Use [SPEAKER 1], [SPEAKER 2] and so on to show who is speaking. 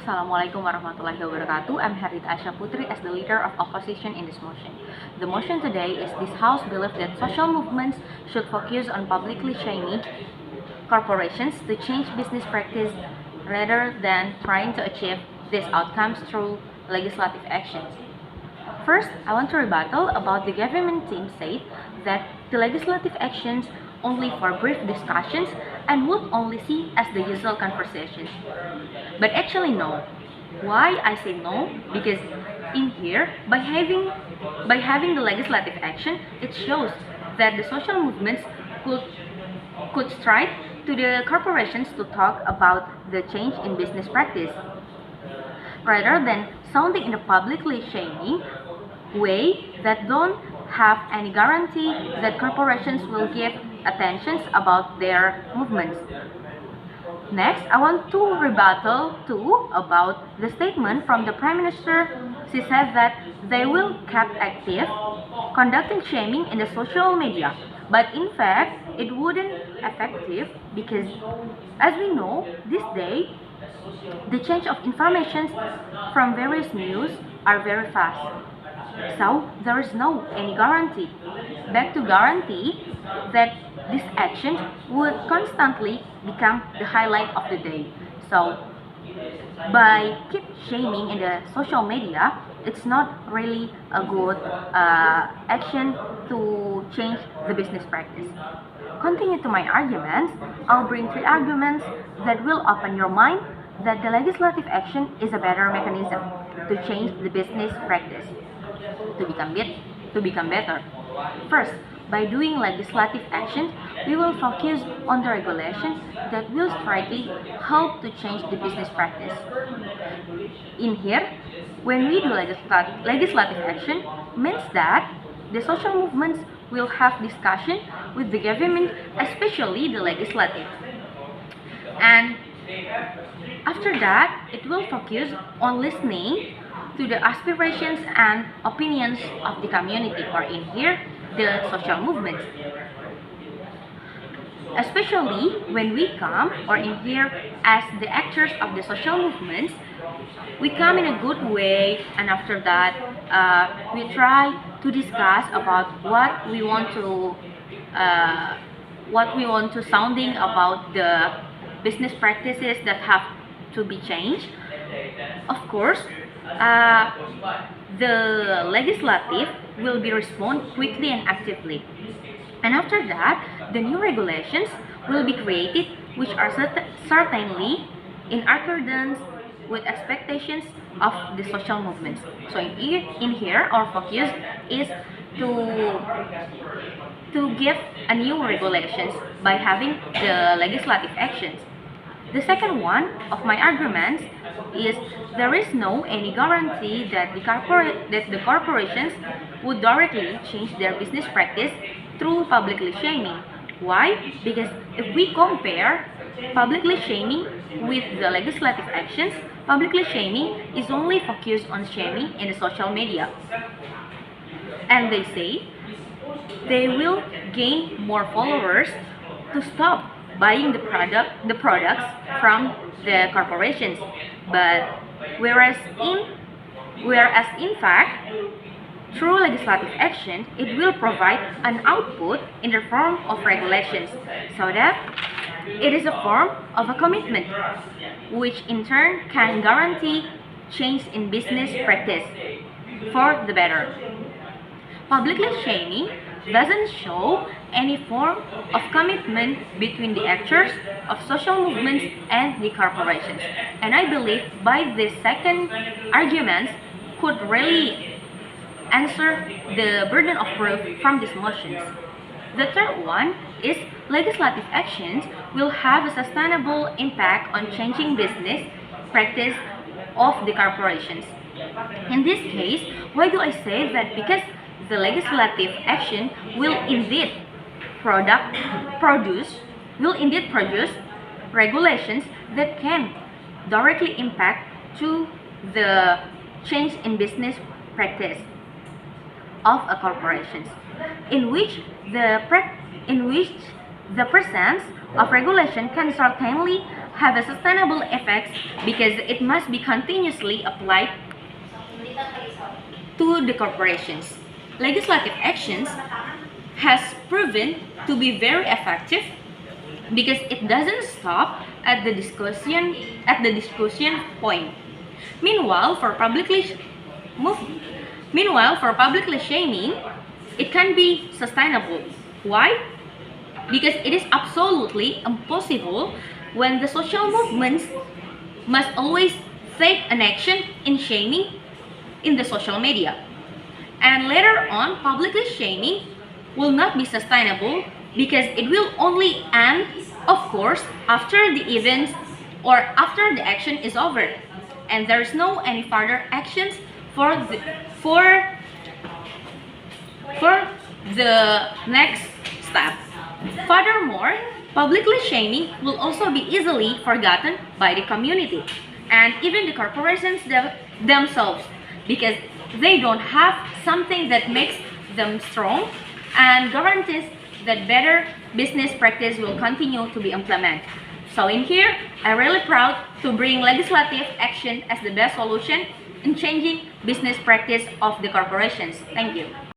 [SPEAKER 1] Assalamualaikum warahmatullahi wabarakatuh. I'm Herditha Asya as the leader of opposition in this motion. The motion today is this House believes that social movements should focus on publicly shaming corporations to change business practice rather than trying to achieve these outcomes through legislative actions. First, I want to rebuttal about the government team said that the legislative actions only for brief discussions and would only see as the usual conversations. But actually no. Why I say no? Because in here, by having the legislative action, it shows that the social movements could strike to the corporations to talk about the change in business practice, rather than sounding in a publicly shaming way that don't have any guarantee that corporations will give attention about their movements. Next, I want to rebuttal too about the statement from the Prime Minister. She said that they will keep active conducting shaming in the social media, but in fact it wouldn't effective because, as we know, this day the change of information from various news are very fast. So there is no any guarantee that this action would constantly become the highlight of the day. So by keep shaming in the social media, it's not really a good action to change the business practice. Continue to my arguments. I'll bring 3 arguments that will open your mind that the legislative action is a better mechanism to change the business practice to become better. First, by doing legislative action, we will focus on the regulation that will strictly help to change the business practice. In here, when we do legislative action, means that the social movements will have discussion with the government, especially the legislative. And after that, it will focus on listening to the aspirations and opinions of the community, or in here, the social movements. Especially when we come, or in here, as the actors of the social movements, we come in a good way, and after that, we try to discuss about what we want to sounding about the business practices that have to be changed. Of course, the legislative will be respond quickly and actively. And after that, the new regulations will be created, which are certainly in accordance with expectations of the social movements. So in here, our focus is to give a new regulations by having the legislative actions. The second one of my arguments is there is no any guarantee that the corporations would directly change their business practice through publicly shaming. Why? Because if we compare publicly shaming with the legislative actions, publicly shaming is only focused on shaming in the social media. And they say they will gain more followers to stop buying the products from the corporations. But whereas in fact, through legislative action, it will provide an output in the form of regulations, so that it is a form of a commitment, which in turn can guarantee change in business practice for the better. Publicly shaming doesn't show any form of commitment between the actors of social movements and the corporations. And I believe by this second argument could really answer the burden of proof from these motions. The third one is legislative actions will have a sustainable impact on changing business practice of the corporations. In this case, why do I say that? Because the legislative action will indeed produce regulations that can directly impact to the change in business practice of a corporations, in which the presence of regulation can certainly have a sustainable effect because it must be continuously applied to the corporations. Legislative actions has proven to be very effective because it doesn't stop at the discussion point. Meanwhile, for publicly shaming, it can be sustainable. Why? Because it is absolutely impossible when the social movements must always take an action in shaming in the social media. And later on, publicly shaming will not be sustainable because it will only end, of course, after the events or after the action is over. And there is no any further actions for the next step. Furthermore, publicly shaming will also be easily forgotten by the community and even the corporations themselves because they don't have something that makes them strong and guarantees that better business practice will continue to be implemented. So in here, I'm really proud to bring legislative action as the best solution in changing business practice of the corporations. Thank you.